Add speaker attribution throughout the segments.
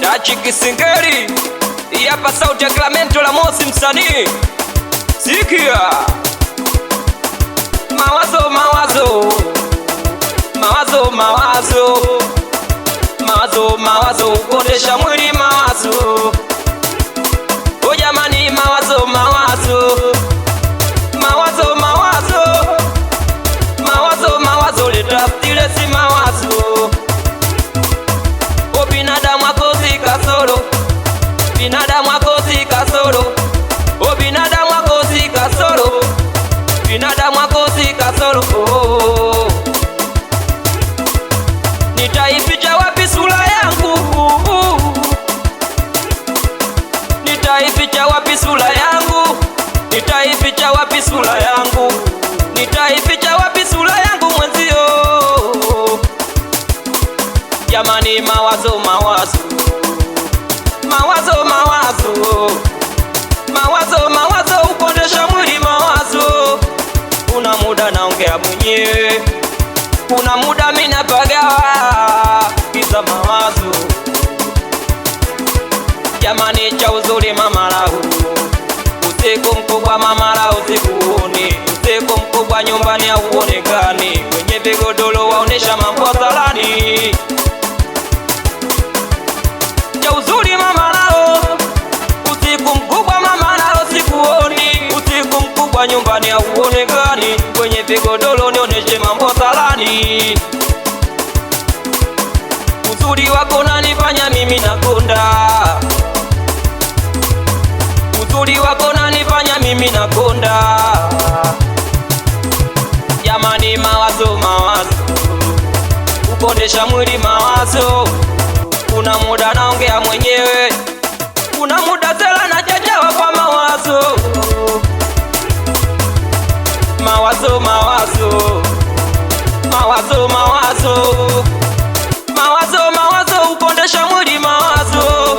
Speaker 1: Tachi Kisingeli, hapa sauti ya Clamento la Mosi msanii. Sikia mawazo mawazo mawazo mawazo mawazo mawazo ukondesha mwili mawazo. O jamani mawazo mawazo mawazo mawazo mawazo mawazo letafutile si mawazo. O binadamu akosi kasoro, binadamu akosi kasoro. O binadamu akosi kasoro, binadamu akosi kasoro. Nitaificha wapi sura yangu? Nitaificha wapi sura yangu? Nitaificha wapi sura yangu? Nitaificha wapi sura yangu mwenzio? Jamani mawazo mawazo mawazo mawazo mawazo mawazo ukondesha mwili mawazo. Kuna muda naongea mwenyewe, kuna muda mina pagawa kisa mawazo. Jamani cha uzuri mama lau, usiku mkubwa mama lau sikuoni, usiku mkubwa nyumbani hauonekani, kwenye vigodoro waonesha mambo hadharani. Cha uzuri mama lau, usiku mkubwa mama lau sikuoni, usiku mkubwa nyumbani hauonekani, kwenye vigodoro nioneshe mambo hadharani. Uzuri wako nanifanya mimi nakonda, uzuri wako nanifanya mimi nakonda. Jamani mawazo mawazo ukondesha mwili mawazo. Kuna muda naongea mwenyewe, kuna muda zela najajawa kwa mawazo. Mawazo mawazo mawazo mawazo mawazo mawazo ukondesha mwili mawazo.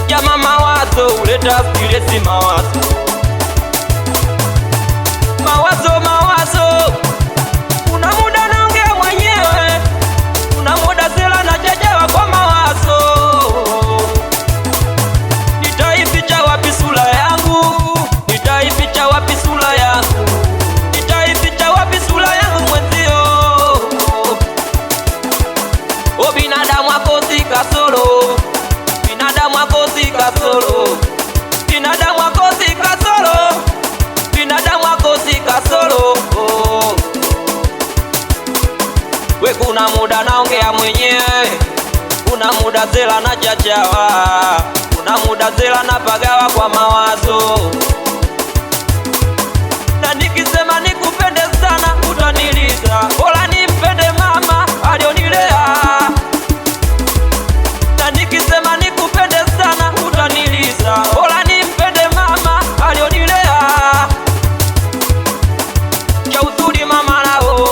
Speaker 1: Jama mawazo uleta stresi mawazo. Mawazo mawazo kuna muda naongea mwenyewe, kuna muda zela najajawa kwa mawazo. Nitaificha wapi sura yangu? Nitaificha wapi sura yangu? Nitaificha wapi sura yangu mwenzio? O binadamu akosi kasoro, binadamu akosi kasoro, binadamu akosi kasoro, binadamu akosi kasoro. We kuna muda naongea mwenyewe, kuna muda zela na chachawa, kuna muda zela na pagawa kwa mawazo. Na nikisema nikupende sana utaniliza, bora nimpende mama alionilea. Na nikisema nikupende sana utaniliza, bora nimpende mama alionilea. Cha uzuri mama lao,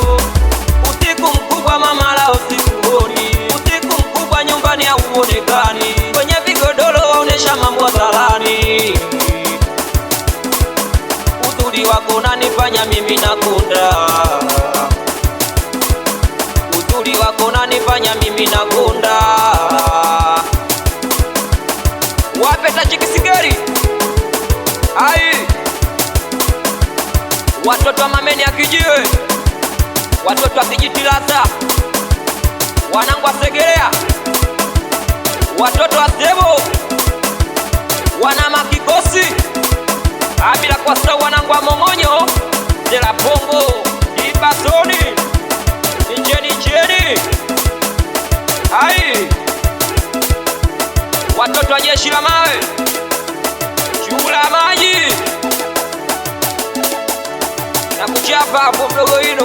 Speaker 1: usiku mkubwa mama lao sikuoni, usiku mkubwa nyumbani hauonekani, kwenye vigodoro waonesha mambo hadharani. Uzuri wako nanifanya mimi nakonda, uzuri wako nanifanya mimi nakonda. Wape Tachi Kisingeli, ai watoto wa Mameni akijiwe, watoto wa Kijitilasa, wanangu wa Segerea, watoto wa Sebo, wana Makikosi, bila kwa sawa wanangu wa Mongonyo, Zela Pongo, Ibasoni, Nijeni, ai watoto wa Jeshi la Mawe, Chula Maji na kuchapa hapo mdogo ino.